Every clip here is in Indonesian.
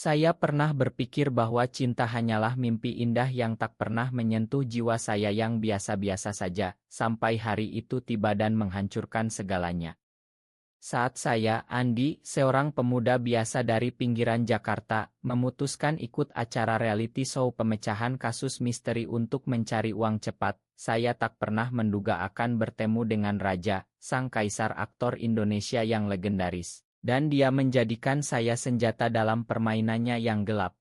Saya pernah berpikir bahwa cinta hanyalah mimpi indah yang tak pernah menyentuh jiwa saya yang biasa-biasa saja, sampai hari itu tiba dan menghancurkan segalanya. Saat saya, Andi, seorang pemuda biasa dari pinggiran Jakarta, memutuskan ikut acara reality show pemecahan kasus misteri untuk mencari uang cepat, saya tak pernah menduga akan bertemu dengan Raja, sang kaisar aktor Indonesia yang legendaris. Dan dia menjadikan saya senjata dalam permainannya yang gelap.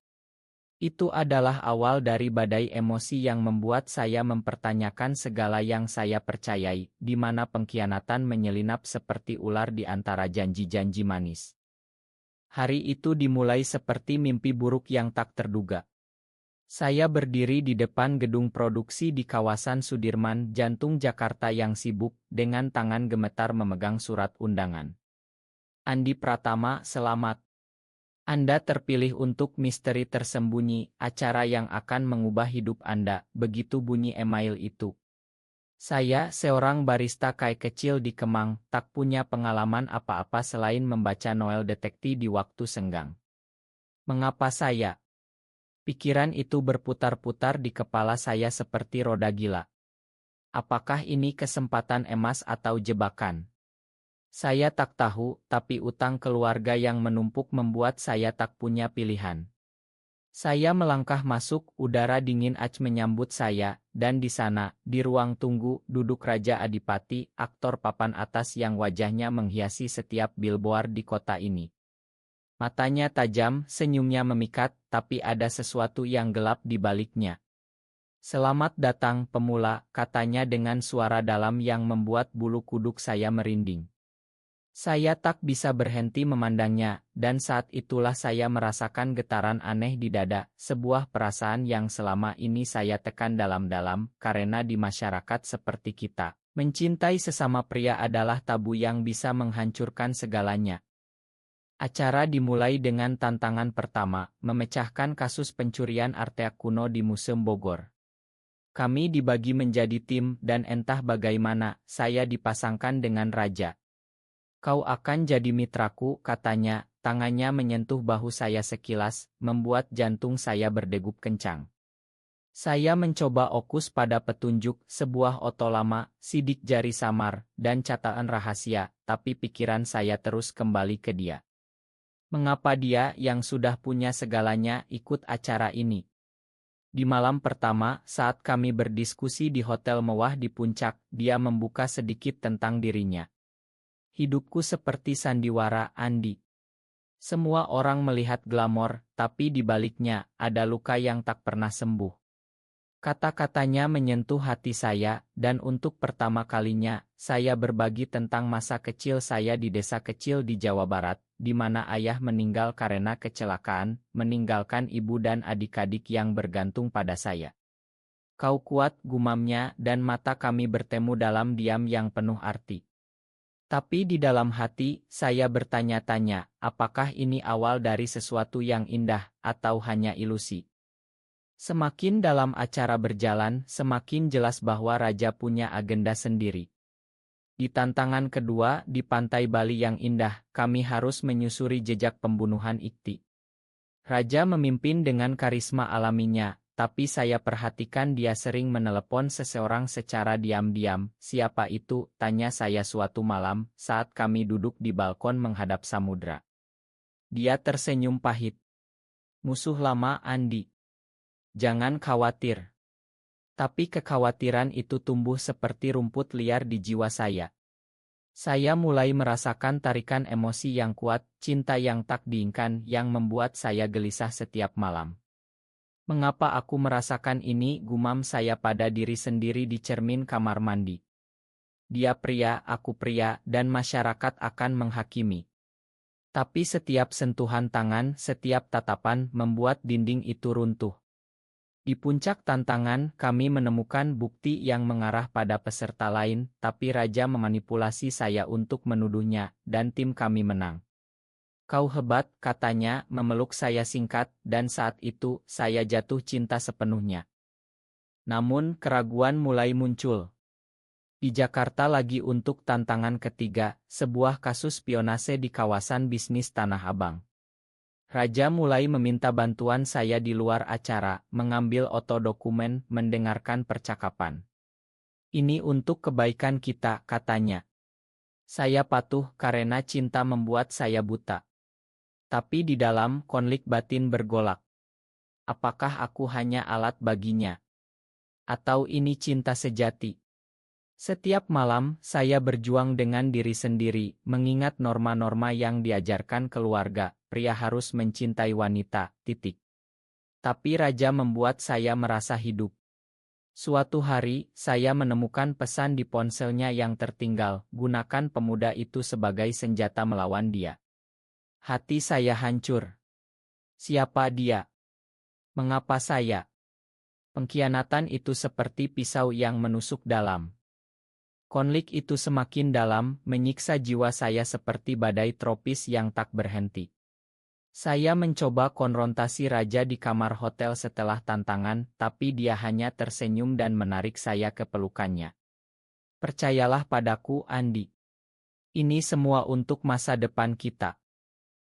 Itu adalah awal dari badai emosi yang membuat saya mempertanyakan segala yang saya percayai, di mana pengkhianatan menyelinap seperti ular di antara janji-janji manis. Hari itu dimulai seperti mimpi buruk yang tak terduga. Saya berdiri di depan gedung produksi di kawasan Sudirman, jantung Jakarta yang sibuk, dengan tangan gemetar memegang surat undangan. Andi Pratama, selamat. Anda terpilih untuk Misteri Tersembunyi, acara yang akan mengubah hidup Anda, begitu bunyi email itu. Saya, seorang barista kai kecil di Kemang, tak punya pengalaman apa-apa selain membaca novel detektif di waktu senggang. Mengapa saya? Pikiran itu berputar-putar di kepala saya seperti roda gila. Apakah ini kesempatan emas atau jebakan? Saya tak tahu, tapi utang keluarga yang menumpuk membuat saya tak punya pilihan. Saya melangkah masuk, udara dingin menyambut saya, dan di sana, di ruang tunggu, duduk Raja Adipati, aktor papan atas yang wajahnya menghiasi setiap billboard di kota ini. Matanya tajam, senyumnya memikat, tapi ada sesuatu yang gelap di baliknya. "Selamat datang, pemula," katanya dengan suara dalam yang membuat bulu kuduk saya merinding. Saya tak bisa berhenti memandangnya, dan saat itulah saya merasakan getaran aneh di dada, sebuah perasaan yang selama ini saya tekan dalam-dalam, karena di masyarakat seperti kita, mencintai sesama pria adalah tabu yang bisa menghancurkan segalanya. Acara dimulai dengan tantangan pertama, memecahkan kasus pencurian artefak kuno di Museum Bogor. Kami dibagi menjadi tim, dan entah bagaimana, saya dipasangkan dengan Raja. "Kau akan jadi mitraku," katanya, tangannya menyentuh bahu saya sekilas, membuat jantung saya berdegup kencang. Saya mencoba fokus pada petunjuk, sebuah oto lama, sidik jari samar, dan catatan rahasia, tapi pikiran saya terus kembali ke dia. Mengapa dia, yang sudah punya segalanya, ikut acara ini? Di malam pertama, saat kami berdiskusi di hotel mewah di puncak, dia membuka sedikit tentang dirinya. "Hidupku seperti sandiwara, Andi. Semua orang melihat glamor, tapi di baliknya, ada luka yang tak pernah sembuh." Kata-katanya menyentuh hati saya, dan untuk pertama kalinya, saya berbagi tentang masa kecil saya di desa kecil di Jawa Barat, di mana ayah meninggal karena kecelakaan, meninggalkan ibu dan adik-adik yang bergantung pada saya. "Kau kuat," gumamnya, dan mata kami bertemu dalam diam yang penuh arti. Tapi di dalam hati, saya bertanya-tanya, apakah ini awal dari sesuatu yang indah, atau hanya ilusi? Semakin dalam acara berjalan, semakin jelas bahwa Raja punya agenda sendiri. Di tantangan kedua, di Pantai Bali yang indah, kami harus menyusuri jejak pembunuhan Ikti. Raja memimpin dengan karisma alaminya, tapi saya perhatikan dia sering menelepon seseorang secara diam-diam. "Siapa itu?" tanya saya suatu malam, saat kami duduk di balkon menghadap samudra. Dia tersenyum pahit. "Musuh lama, Andi. Jangan khawatir." Tapi kekhawatiran itu tumbuh seperti rumput liar di jiwa saya. Saya mulai merasakan tarikan emosi yang kuat, cinta yang tak diinginkan yang membuat saya gelisah setiap malam. "Mengapa aku merasakan ini?" gumam saya pada diri sendiri di cermin kamar mandi. "Dia pria, aku pria, dan masyarakat akan menghakimi." Tapi setiap sentuhan tangan, setiap tatapan, membuat dinding itu runtuh. Di puncak tantangan, kami menemukan bukti yang mengarah pada peserta lain, tapi Raja memanipulasi saya untuk menuduhnya, dan tim kami menang. "Kau hebat," katanya, memeluk saya singkat, dan saat itu, saya jatuh cinta sepenuhnya. Namun, keraguan mulai muncul. Di Jakarta lagi untuk tantangan ketiga, sebuah kasus spionase di kawasan bisnis Tanah Abang. Raja mulai meminta bantuan saya di luar acara, mengambil oto dokumen, mendengarkan percakapan. Ini untuk kebaikan kita, katanya. Saya patuh karena cinta membuat saya buta. Tapi di dalam konflik batin bergolak. Apakah aku hanya alat baginya? Atau ini cinta sejati? Setiap malam, saya berjuang dengan diri sendiri, mengingat norma-norma yang diajarkan keluarga, pria harus mencintai wanita, titik. Tapi raja membuat saya merasa hidup. Suatu hari, saya menemukan pesan di ponselnya yang tertinggal, gunakan pemuda itu sebagai senjata melawan dia. Hati saya hancur. Siapa dia? Mengapa saya? Pengkhianatan itu seperti pisau yang menusuk dalam. Konflik itu semakin dalam, menyiksa jiwa saya seperti badai tropis yang tak berhenti. Saya mencoba konfrontasi raja di kamar hotel setelah tantangan, tapi dia hanya tersenyum dan menarik saya ke pelukannya. Percayalah padaku, Andi. Ini semua untuk masa depan kita.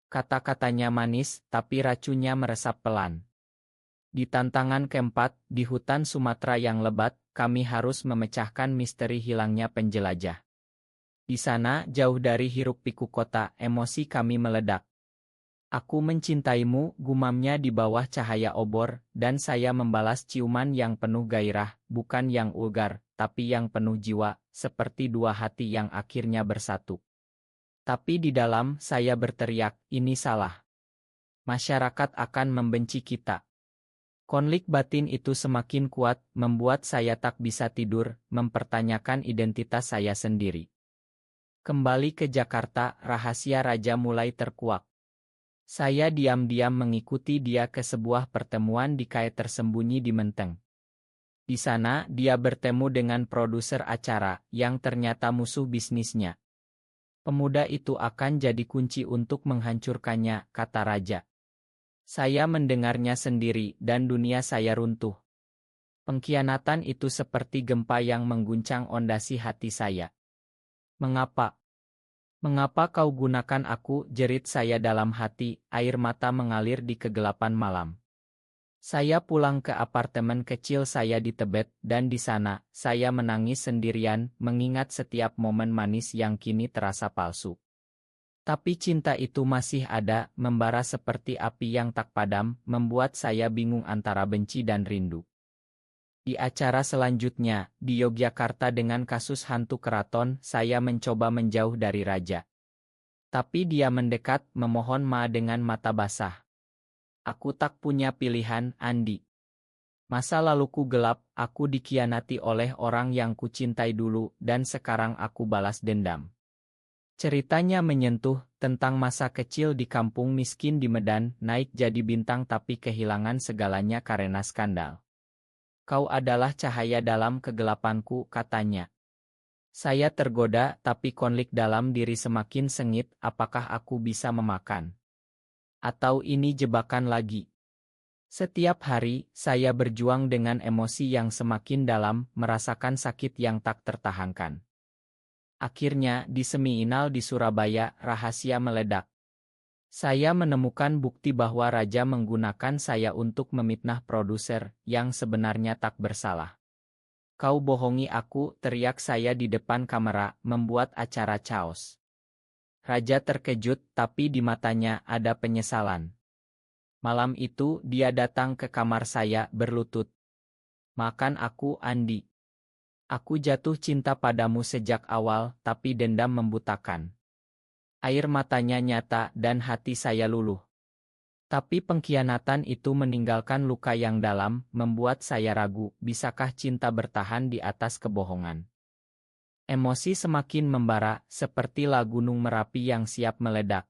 Kata-katanya manis, tapi racunnya meresap pelan. Di tantangan keempat, di hutan Sumatera yang lebat, kami harus memecahkan misteri hilangnya penjelajah. Di sana, jauh dari hiruk-pikuk kota, emosi kami meledak. Aku mencintaimu, gumamnya di bawah cahaya obor, dan saya membalas ciuman yang penuh gairah, bukan yang vulgar, tapi yang penuh jiwa, seperti dua hati yang akhirnya bersatu. Tapi di dalam, saya berteriak, ini salah. Masyarakat akan membenci kita. Konflik batin itu semakin kuat, membuat saya tak bisa tidur, mempertanyakan identitas saya sendiri. Kembali ke Jakarta, rahasia raja mulai terkuak. Saya diam-diam mengikuti dia ke sebuah pertemuan di kai tersembunyi di Menteng. Di sana, dia bertemu dengan produser acara, yang ternyata musuh bisnisnya. Pemuda itu akan jadi kunci untuk menghancurkannya, kata raja. Saya mendengarnya sendiri, dan dunia saya runtuh. Pengkhianatan itu seperti gempa yang mengguncang ondasi hati saya. Mengapa? Mengapa kau gunakan aku, jerit saya dalam hati, air mata mengalir di kegelapan malam. Saya pulang ke apartemen kecil saya di Tebet, dan di sana, saya menangis sendirian, mengingat setiap momen manis yang kini terasa palsu. Tapi cinta itu masih ada, membara seperti api yang tak padam, membuat saya bingung antara benci dan rindu. Di acara selanjutnya, di Yogyakarta dengan kasus hantu keraton, saya mencoba menjauh dari raja. Tapi dia mendekat, memohon maaf dengan mata basah. Aku tak punya pilihan, Andi. Masa laluku gelap, aku dikhianati oleh orang yang kucintai dulu, dan sekarang aku balas dendam. Ceritanya menyentuh, tentang masa kecil di kampung miskin di Medan, naik jadi bintang tapi kehilangan segalanya karena skandal. Kau adalah cahaya dalam kegelapanku, katanya. Saya tergoda, tapi konflik dalam diri semakin sengit, apakah aku bisa memakan? Atau ini jebakan lagi? Setiap hari, saya berjuang dengan emosi yang semakin dalam, merasakan sakit yang tak tertahankan. Akhirnya, di semifinal di Surabaya, rahasia meledak. Saya menemukan bukti bahwa raja menggunakan saya untuk memfitnah produser, yang sebenarnya tak bersalah. Kau bohongi aku, teriak saya di depan kamera, membuat acara chaos. Raja terkejut, tapi di matanya ada penyesalan. Malam itu, dia datang ke kamar saya, berlutut. Makan aku, Andi. Aku jatuh cinta padamu sejak awal, tapi dendam membutakan. Air matanya nyata dan hati saya luluh. Tapi pengkhianatan itu meninggalkan luka yang dalam, membuat saya ragu, bisakah cinta bertahan di atas kebohongan? Emosi semakin membara, sepertilah gunung Merapi yang siap meledak.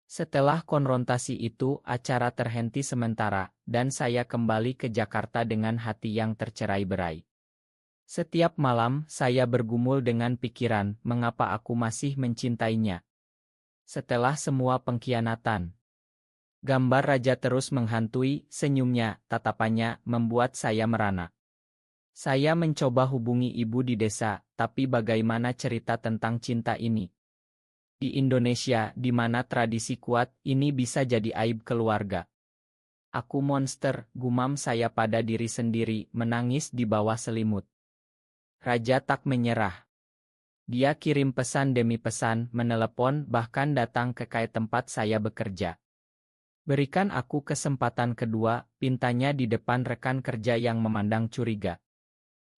Setelah konfrontasi itu, acara terhenti sementara, dan saya kembali ke Jakarta dengan hati yang tercerai-berai. Setiap malam, saya bergumul dengan pikiran, mengapa aku masih mencintainya. Setelah semua pengkhianatan, gambar raja terus menghantui, senyumnya, tatapannya, membuat saya merana. Saya mencoba hubungi ibu di desa, tapi bagaimana cerita tentang cinta ini? Di Indonesia, di mana tradisi kuat, ini bisa jadi aib keluarga. Aku monster, gumam saya pada diri sendiri, menangis di bawah selimut. Raja tak menyerah. Dia kirim pesan demi pesan, menelepon, bahkan datang ke tempat saya bekerja. Berikan aku kesempatan kedua, pintanya di depan rekan kerja yang memandang curiga.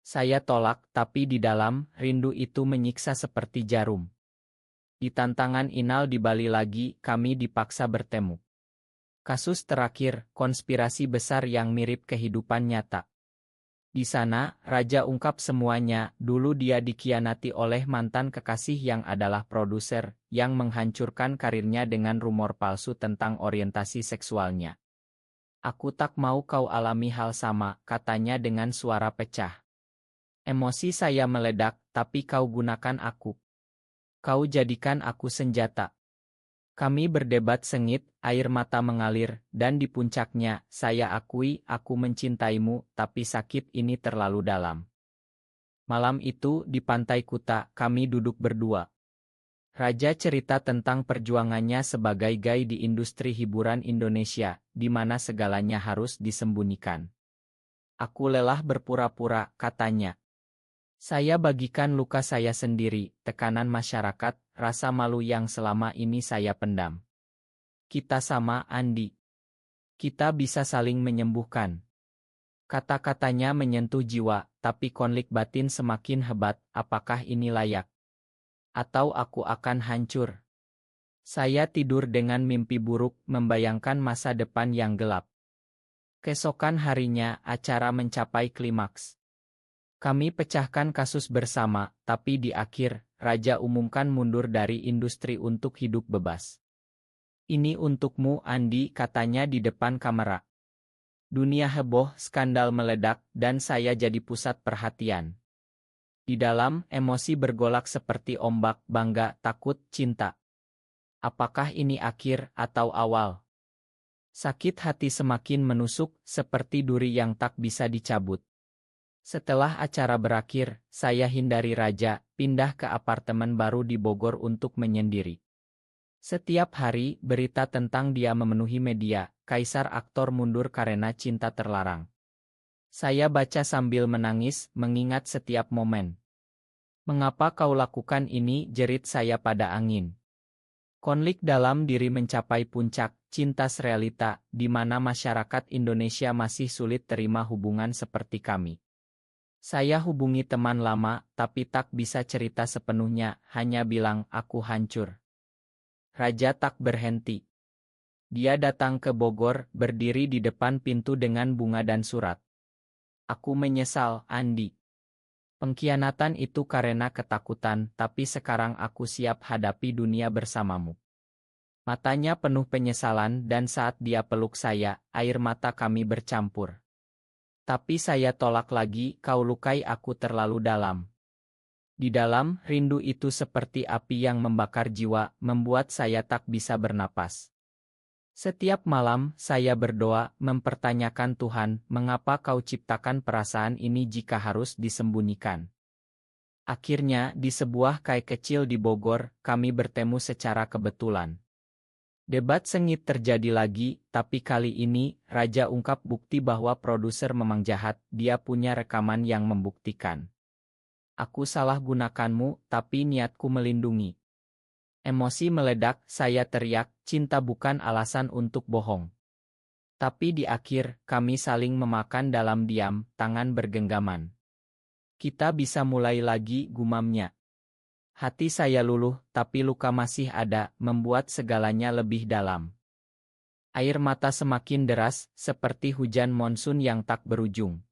Saya tolak, tapi di dalam, rindu itu menyiksa seperti jarum. Di tantangan Inal di Bali lagi, kami dipaksa bertemu. Kasus terakhir, konspirasi besar yang mirip kehidupan nyata. Di sana, Raja ungkap semuanya, dulu dia dikhianati oleh mantan kekasih yang adalah produser, yang menghancurkan karirnya dengan rumor palsu tentang orientasi seksualnya. Aku tak mau kau alami hal sama, katanya dengan suara pecah. Emosi saya meledak, tapi kau gunakan aku. Kau jadikan aku senjata. Kami berdebat sengit, air mata mengalir, dan di puncaknya, saya akui aku mencintaimu, tapi sakit ini terlalu dalam. Malam itu, di Pantai Kuta, kami duduk berdua. Raja cerita tentang perjuangannya sebagai gay di industri hiburan Indonesia, di mana segalanya harus disembunyikan. Aku lelah berpura-pura, katanya. Saya bagikan luka saya sendiri, tekanan masyarakat, rasa malu yang selama ini saya pendam. Kita sama, Andi. Kita bisa saling menyembuhkan. Kata-katanya menyentuh jiwa, tapi konflik batin semakin hebat, apakah ini layak? Atau aku akan hancur? Saya tidur dengan mimpi buruk, membayangkan masa depan yang gelap. Keesokan harinya, acara mencapai klimaks. Kami pecahkan kasus bersama, tapi di akhir, Raja umumkan mundur dari industri untuk hidup bebas. Ini untukmu, Andi, katanya di depan kamera. Dunia heboh, skandal meledak, dan saya jadi pusat perhatian. Di dalam, emosi bergolak seperti ombak, bangga, takut, cinta. Apakah ini akhir atau awal? Sakit hati semakin menusuk, seperti duri yang tak bisa dicabut. Setelah acara berakhir, saya hindari Raja, pindah ke apartemen baru di Bogor untuk menyendiri. Setiap hari, berita tentang dia memenuhi media, kaisar aktor mundur karena cinta terlarang. Saya baca sambil menangis, mengingat setiap momen. Mengapa kau lakukan ini, jerit saya pada angin. Konflik dalam diri mencapai puncak, cinta realita, di mana masyarakat Indonesia masih sulit terima hubungan seperti kami. Saya hubungi teman lama, tapi tak bisa cerita sepenuhnya, hanya bilang aku hancur. Raja tak berhenti. Dia datang ke Bogor, berdiri di depan pintu dengan bunga dan surat. Aku menyesal, Andi. Pengkhianatan itu karena ketakutan, tapi sekarang aku siap hadapi dunia bersamamu. Matanya penuh penyesalan dan saat dia peluk saya, air mata kami bercampur. Tapi saya tolak lagi, kau lukai aku terlalu dalam. Di dalam, rindu itu seperti api yang membakar jiwa, membuat saya tak bisa bernapas. Setiap malam, saya berdoa, mempertanyakan Tuhan, mengapa kau ciptakan perasaan ini jika harus disembunyikan. Akhirnya, di sebuah kai kecil di Bogor, kami bertemu secara kebetulan. Debat sengit terjadi lagi, tapi kali ini, Raja ungkap bukti bahwa produser memang jahat, dia punya rekaman yang membuktikan. Aku salah gunakanmu, tapi niatku melindungi. Emosi meledak, saya teriak, cinta bukan alasan untuk bohong. Tapi di akhir, kami saling memakan dalam diam, tangan bergenggaman. Kita bisa mulai lagi, gumamnya. Hati saya luluh, tapi luka masih ada, membuat segalanya lebih dalam. Air mata semakin deras, seperti hujan monsun yang tak berujung.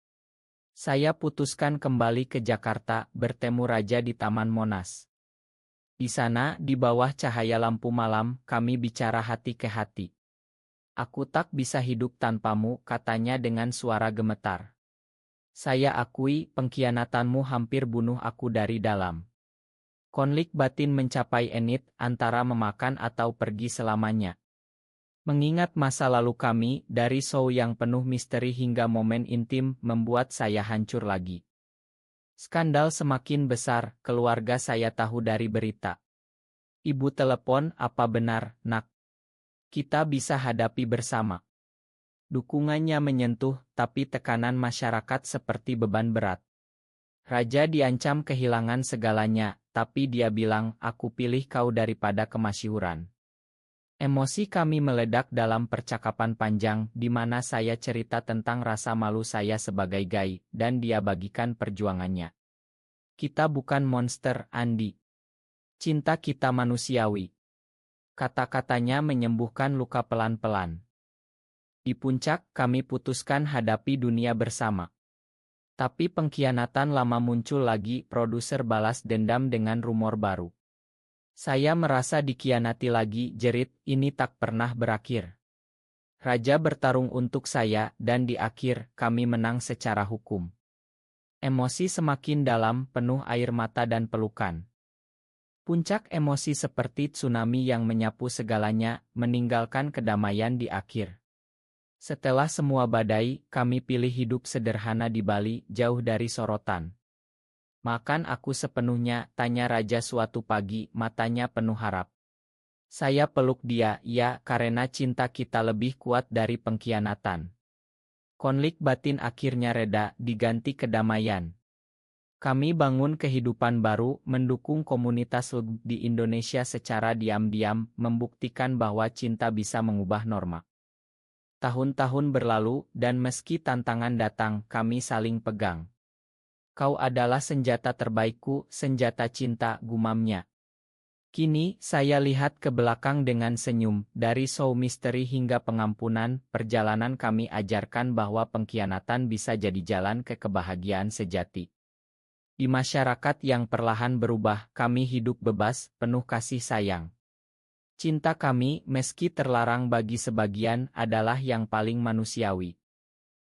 Saya putuskan kembali ke Jakarta, bertemu Raja di Taman Monas. Di sana, di bawah cahaya lampu malam, kami bicara hati ke hati. Aku tak bisa hidup tanpamu, katanya dengan suara gemetar. Saya akui, pengkhianatanmu hampir bunuh aku dari dalam. Konflik batin mencapai enit, antara memakan atau pergi selamanya. Mengingat masa lalu kami, dari show yang penuh misteri hingga momen intim, membuat saya hancur lagi. Skandal semakin besar, keluarga saya tahu dari berita. Ibu telepon, apa benar, Nak? Kita bisa hadapi bersama. Dukungannya menyentuh, tapi tekanan masyarakat seperti beban berat. Raja diancam kehilangan segalanya, tapi dia bilang, aku pilih kau daripada kemasyhuran. Emosi kami meledak dalam percakapan panjang, di mana saya cerita tentang rasa malu saya sebagai gay, dan dia bagikan perjuangannya. Kita bukan monster, Andi. Cinta kita manusiawi. Kata-katanya menyembuhkan luka pelan-pelan. Di puncak, kami putuskan hadapi dunia bersama. Tapi pengkhianatan lama muncul lagi, produser balas dendam dengan rumor baru. Saya merasa dikhianati lagi, jerit, ini tak pernah berakhir. Raja bertarung untuk saya, dan di akhir, kami menang secara hukum. Emosi semakin dalam, penuh air mata dan pelukan. Puncak emosi seperti tsunami yang menyapu segalanya, meninggalkan kedamaian di akhir. Setelah semua badai, kami pilih hidup sederhana di Bali, jauh dari sorotan. Makan aku sepenuhnya, tanya Raja suatu pagi, matanya penuh harap. Saya peluk dia, ya, karena cinta kita lebih kuat dari pengkhianatan. Konflik batin akhirnya reda, diganti kedamaian. Kami bangun kehidupan baru, mendukung komunitas LGBTQ di Indonesia secara diam-diam, membuktikan bahwa cinta bisa mengubah norma. Tahun-tahun berlalu, dan meski tantangan datang, kami saling pegang. Kau adalah senjata terbaikku, senjata cinta, gumamnya. Kini, saya lihat ke belakang dengan senyum, dari show misteri hingga pengampunan, perjalanan kami ajarkan bahwa pengkhianatan bisa jadi jalan ke kebahagiaan sejati. Di masyarakat yang perlahan berubah, kami hidup bebas, penuh kasih sayang. Cinta kami, meski terlarang bagi sebagian, adalah yang paling manusiawi.